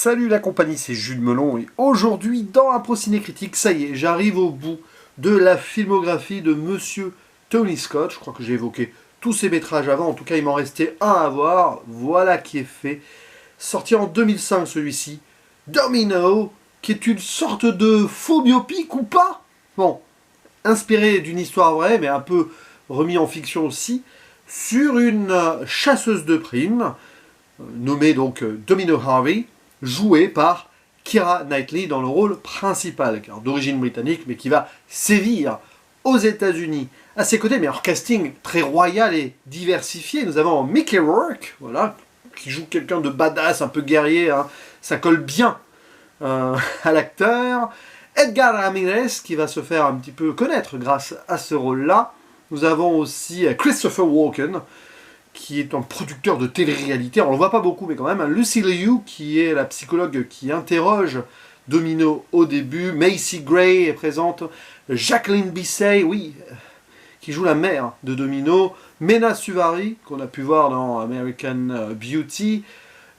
Salut la compagnie, c'est Jules Melon et aujourd'hui dans un Ciné Critique, ça y est, j'arrive au bout de la filmographie de Monsieur Tony Scott. Je crois que j'ai évoqué tous ses métrages avant, en tout cas il m'en restait un à voir, voilà qui est fait. Sorti en 2005 celui-ci, Domino, qui est une sorte de faux biopic ou pas? Bon, inspiré d'une histoire vraie, mais un peu remis en fiction aussi, sur une chasseuse de primes, nommée donc Domino Harvey, jouée par Keira Knightley dans le rôle principal, d'origine britannique, mais qui va sévir aux États-Unis. À ses côtés, mais en casting très royal et diversifié, nous avons Mickey Rourke, voilà, qui joue quelqu'un de badass, un peu guerrier, hein. Ça colle bien à l'acteur. Edgar Ramirez, qui va se faire un petit peu connaître grâce à ce rôle-là. Nous avons aussi Christopher Walken, qui est un producteur de télé-réalité, on ne le voit pas beaucoup, mais quand même, Lucy Liu, qui est la psychologue qui interroge Domino au début, Macy Gray est présente, Jacqueline Bisset, oui, qui joue la mère de Domino, Mena Suvari, qu'on a pu voir dans American Beauty,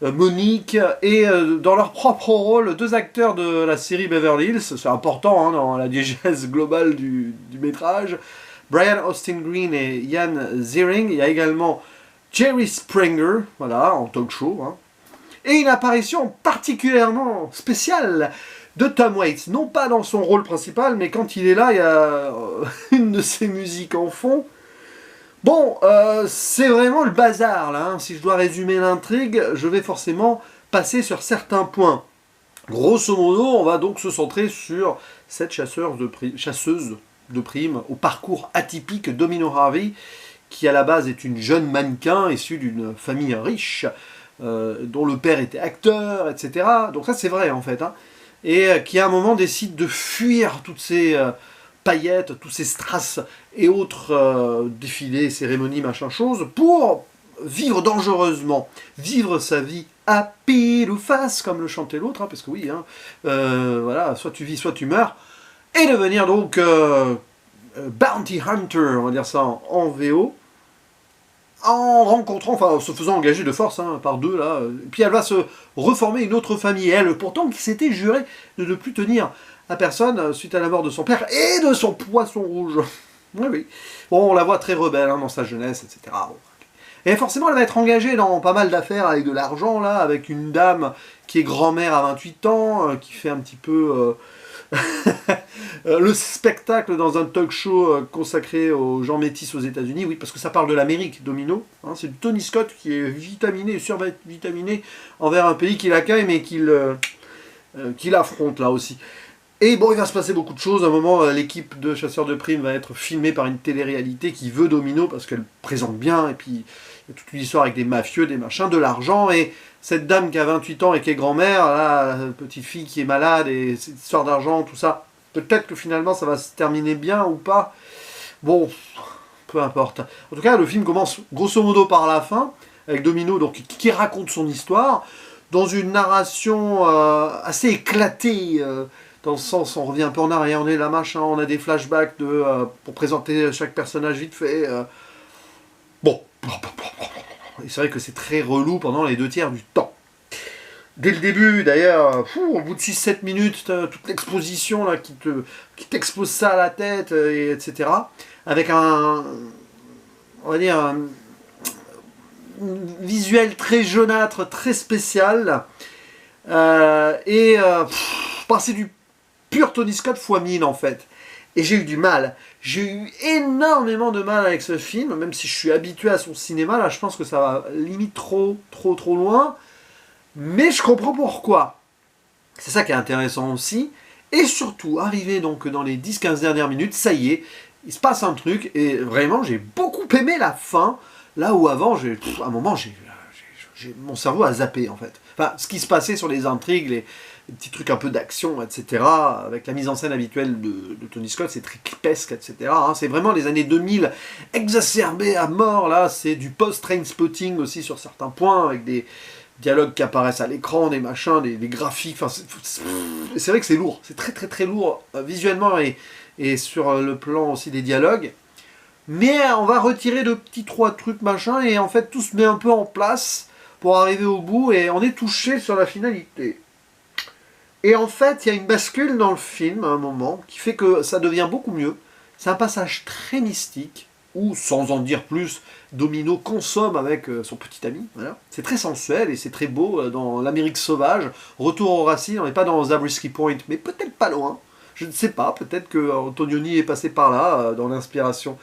Monique, et dans leur propre rôle, deux acteurs de la série Beverly Hills, c'est important hein, dans la diégèse globale du métrage, Brian Austin Green et Ian Ziering. Il y a également Jerry Springer, voilà, en talk show, hein. Et une apparition particulièrement spéciale de Tom Waits, non pas dans son rôle principal, mais quand il est là, il y a une de ses musiques en fond. Bon, c'est vraiment le bazar, là, hein. Si je dois résumer l'intrigue, je vais forcément passer sur certains points. Grosso modo, on va donc se centrer sur cette chasseuse de primes au parcours atypique, Domino Harvey, qui à la base est une jeune mannequin issue d'une famille riche, dont le père était acteur, etc. Donc ça c'est vrai en fait, hein. Et qui à un moment décide de fuir toutes ces paillettes, tous ces strass et autres défilés, cérémonies, machin chose, pour vivre dangereusement, vivre sa vie à pile ou face, comme le chantait l'autre, hein, parce que oui, hein, voilà, soit tu vis, soit tu meurs, et devenir donc bounty hunter, on va dire ça en VO, en rencontrant, enfin, se faisant engager de force hein, par deux, là, et puis elle va se reformer une autre famille, elle, pourtant, qui s'était jurée de ne plus tenir à personne suite à la mort de son père et de son poisson rouge. Oui, oui. Bon, on la voit très rebelle hein, dans sa jeunesse, etc. Bon. Et forcément, elle va être engagée dans pas mal d'affaires avec de l'argent, là, avec une dame qui est grand-mère à 28 ans, qui fait un petit peu le spectacle dans un talk show consacré aux gens métis aux États-Unis, oui, parce que ça parle de l'Amérique, Domino. Hein, c'est Tony Scott qui est vitaminé, survitaminé envers un pays qu'il accueille, mais qu'il affronte là aussi. Et bon, il va se passer beaucoup de choses. À un moment, l'équipe de chasseurs de primes va être filmée par une télé-réalité qui veut Domino parce qu'elle présente bien. Et puis, il y a toute une histoire avec des mafieux, des machins, de l'argent. Et cette dame qui a 28 ans et qui est grand-mère, la petite fille qui est malade, et cette histoire d'argent, tout ça. Peut-être que finalement, ça va se terminer bien ou pas. Bon, peu importe. En tout cas, le film commence grosso modo par la fin, avec Domino donc, qui raconte son histoire, dans une narration assez éclatée, dans le sens, on revient un peu en arrière, on est là, machin, on a des flashbacks pour présenter chaque personnage vite fait. Bon. Et c'est vrai que c'est très relou pendant les 2/3 du temps. Dès le début, d'ailleurs, au bout de 6-7 minutes, toute l'exposition là, qui t'expose ça à la tête, etc. Avec un visuel très jaunâtre, très spécial. C'est du pur Tony Scott fois 1000 en fait. Et j'ai eu du mal. J'ai eu énormément de mal avec ce film, même si je suis habitué à son cinéma. Là, je pense que ça va limite trop loin. Mais je comprends pourquoi. C'est ça qui est intéressant aussi. Et surtout, arrivé donc dans les 10-15 dernières minutes, ça y est, il se passe un truc. Et vraiment, j'ai beaucoup aimé la fin. Là où avant, à un moment, mon cerveau a zappé en fait. Enfin, ce qui se passait sur les intrigues, les petits trucs un peu d'action, etc. Avec la mise en scène habituelle de Tony Scott, c'est très clipesque, etc. Hein, c'est vraiment les années 2000 exacerbées à mort, là. C'est du post-Trainspotting aussi sur certains points, avec des dialogues qui apparaissent à l'écran, des machins, des graphiques. Enfin, c'est vrai que c'est lourd. C'est très lourd visuellement et sur le plan aussi des dialogues. Mais on va retirer de petits 3 trucs, machin, et en fait tout se met un peu en place pour arriver au bout, et on est touché sur la finalité. Et en fait, il y a une bascule dans le film à un moment qui fait que ça devient beaucoup mieux. C'est un passage très mystique où, sans en dire plus, Domino consomme avec son petit ami. Voilà. C'est très sensuel et c'est très beau dans l'Amérique sauvage. Retour aux racines, on n'est pas dans Zabriskie Point, mais peut-être pas loin. Je ne sais pas, peut-être que Antonioni est passé par là dans l'inspiration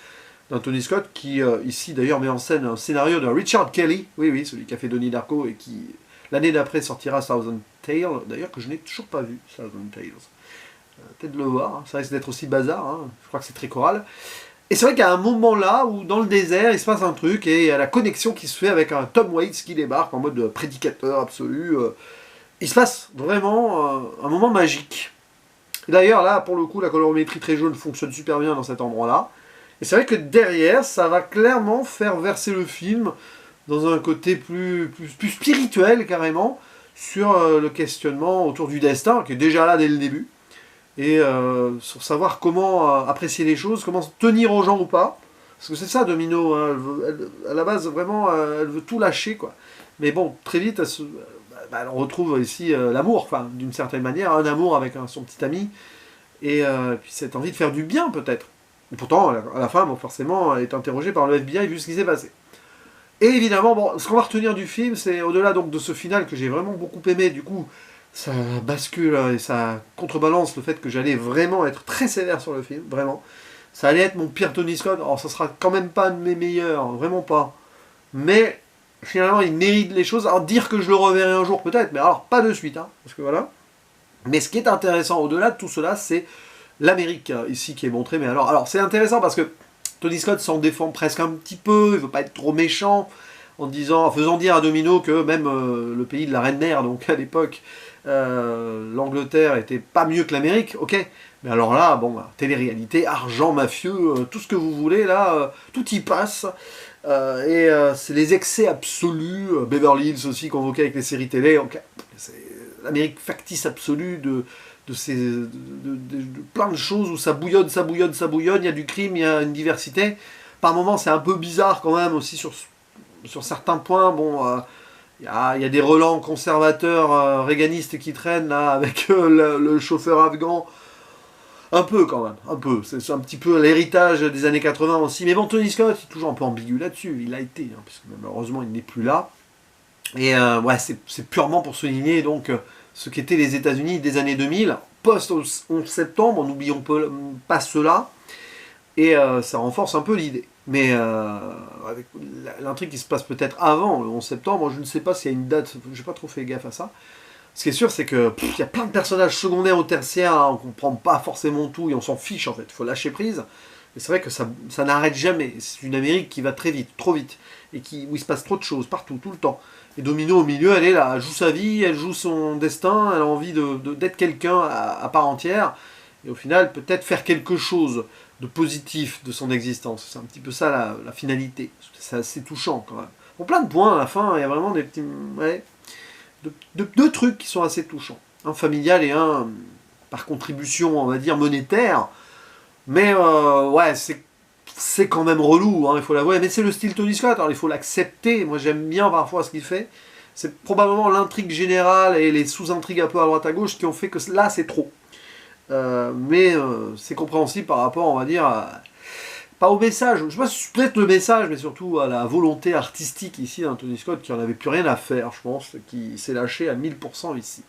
d'Anthony Scott, qui ici d'ailleurs met en scène un scénario de Richard Kelly, oui, oui, celui qui a fait Donnie Darko et qui l'année d'après sortira Thousand Tales, d'ailleurs que je n'ai toujours pas vu, Thousand Tales. Peut-être de le voir, hein. Ça risque d'être aussi bazar, hein. Je crois que c'est très choral. Et c'est vrai qu'il y a un moment là où dans le désert il se passe un truc et il y a la connexion qui se fait avec un Tom Waits qui débarque en mode prédicateur absolu. Il se passe vraiment un moment magique. D'ailleurs là pour le coup la colorimétrie très jaune fonctionne super bien dans cet endroit là. Et c'est vrai que derrière ça va clairement faire verser le film dans un côté plus spirituel carrément sur le questionnement autour du destin qui est déjà là dès le début. Et sur savoir comment apprécier les choses, comment tenir aux gens ou pas. Parce que c'est ça, Domino, hein, à la base, vraiment, elle veut tout lâcher, quoi. Mais bon, très vite, elle retrouve ici l'amour, enfin, d'une certaine manière, un amour avec son petit ami, et puis cette envie de faire du bien, peut-être. Et pourtant, à la fin, bon, forcément, elle est interrogée par le FBI vu ce qui s'est passé. Et évidemment, bon, ce qu'on va retenir du film, c'est au-delà donc de ce final que j'ai vraiment beaucoup aimé, du coup, ça bascule et ça contrebalance le fait que j'allais vraiment être très sévère sur le film, vraiment. Ça allait être mon pire Tony Scott, alors ça sera quand même pas un de mes meilleurs, vraiment pas. Mais finalement, il mérite les choses. Alors dire que je le reverrai un jour peut-être, mais alors pas de suite, hein, parce que voilà. Mais ce qui est intéressant au-delà de tout cela, c'est l'Amérique ici qui est montrée. Mais alors c'est intéressant parce que Tony Scott s'en défend presque un petit peu, il veut pas être trop méchant, en faisant dire à Domino que même le pays de la Reine Mère, donc à l'époque, l'Angleterre était pas mieux que l'Amérique, ok. Mais alors là, bon, télé-réalité, argent mafieux, tout ce que vous voulez, là, tout y passe. C'est les excès absolus, Beverly Hills aussi convoqué avec les séries télé, okay. C'est l'Amérique factice absolue de plein de choses où ça bouillonne, ça bouillonne, ça bouillonne, il y a du crime, il y a une diversité. Par moments, c'est un peu bizarre quand même aussi sur certains points. Bon, il y a des relents conservateurs réganistes qui traînent là avec le chauffeur afghan. Un peu quand même, un peu. C'est un petit peu l'héritage des années 80 aussi. Mais bon, Tony Scott est toujours un peu ambigu là-dessus. Il a été, hein, puisque malheureusement il n'est plus là. Et ouais, c'est purement pour souligner donc ce qu'étaient les États-Unis des années 2000, post-11 septembre, n'oublions pas cela. Et ça renforce un peu l'idée. Mais avec l'intrigue qui se passe peut-être avant le 11 septembre, je ne sais pas s'il y a une date, je n'ai pas trop fait gaffe à ça. Ce qui est sûr, c'est que il y a plein de personnages secondaires ou tertiaires, hein, on ne comprend pas forcément tout et on s'en fiche en fait, il faut lâcher prise. Mais c'est vrai que ça n'arrête jamais. C'est une Amérique qui va très vite, trop vite, et où il se passe trop de choses, partout, tout le temps. Et Domino au milieu, elle est là, elle joue sa vie, elle joue son destin, elle a envie d'être quelqu'un à part entière, et au final, peut-être faire quelque chose de positif de son existence. C'est un petit peu ça la finalité. C'est assez touchant quand même. Pour plein de points, à la fin, il y a vraiment des petits... Ouais, deux trucs qui sont assez touchants. Un familial et un par contribution, on va dire, monétaire. Mais ouais, c'est quand même relou, hein, il faut l'avouer. Mais c'est le style Tony Scott, alors il faut l'accepter. Moi j'aime bien parfois ce qu'il fait. C'est probablement l'intrigue générale et les sous-intrigues un peu à droite à gauche qui ont fait que là c'est trop. Mais c'est compréhensible par rapport, on va dire, pas au message, je sais pas si peut-être le message, mais surtout à la volonté artistique ici d'Anthony Scott qui en avait plus rien à faire, je pense, qui s'est lâché à 1000% ici.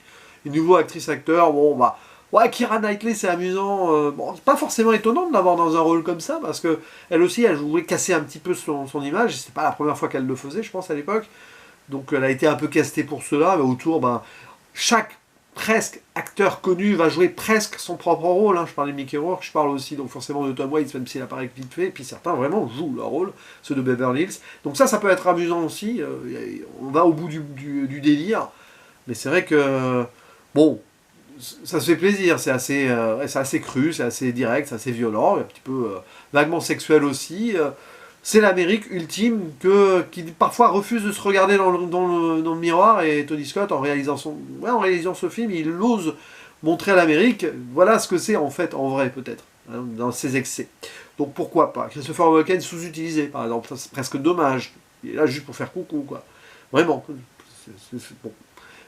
Une nouvelle actrice-acteur, bon bah, ouais, Keira Knightley c'est amusant, bon, c'est pas forcément étonnant de l'avoir dans un rôle comme ça, parce que elle aussi, elle voulait casser un petit peu son image, c'est pas la première fois qu'elle le faisait, je pense, à l'époque, donc elle a été un peu castée pour cela, mais autour, ben, chaque presque acteur connu va jouer presque son propre rôle, hein. Je parle de Mickey Rourke, je parle aussi donc forcément de Tom Waits, même s'il apparaît vite fait, et puis certains vraiment jouent leur rôle, ceux de Beverly Hills. Donc ça peut être amusant aussi, on va au bout du délire, mais c'est vrai que, bon, ça se fait plaisir, c'est assez cru, c'est assez direct, c'est assez violent, un petit peu vaguement sexuel aussi. C'est l'Amérique ultime qui parfois refuse de se regarder dans le miroir, et Tony Scott, en réalisant ce film, il ose montrer à l'Amérique, voilà ce que c'est en fait, en vrai peut-être, hein, dans ses excès. Donc pourquoi pas. Christopher Walken sous-utilisé, par exemple, c'est presque dommage. Il est là juste pour faire coucou, quoi. Vraiment. C'est bon.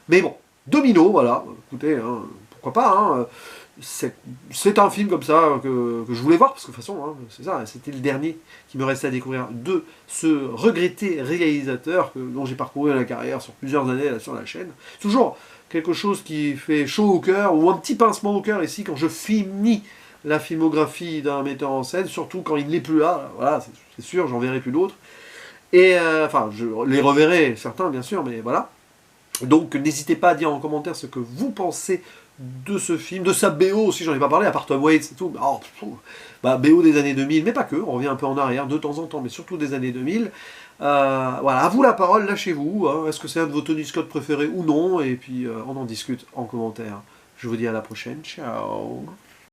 Mais bon, Domino, voilà, écoutez, hein, pourquoi pas, hein, c'est un film comme ça que je voulais voir, parce que de toute façon, hein, c'est ça, c'était le dernier qui me restait à découvrir de ce regretté réalisateur dont j'ai parcouru la carrière sur plusieurs années là, sur la chaîne. Toujours quelque chose qui fait chaud au cœur, ou un petit pincement au cœur ici, quand je finis la filmographie d'un metteur en scène, surtout quand il n'est plus là, voilà, c'est sûr, j'en verrai plus d'autres. Et enfin, je les reverrai, certains bien sûr, mais voilà. Donc n'hésitez pas à dire en commentaire ce que vous pensez de ce film, de sa BO aussi, j'en ai pas parlé, à part Tom Waits et tout. Oh, BO des années 2000, mais pas que, on revient un peu en arrière de temps en temps, mais surtout des années 2000. Voilà, à vous la parole, lâchez-vous. Hein. Est-ce que c'est un de vos Tony Scott préférés ou non? Et puis on en discute en commentaire. Je vous dis à la prochaine, ciao.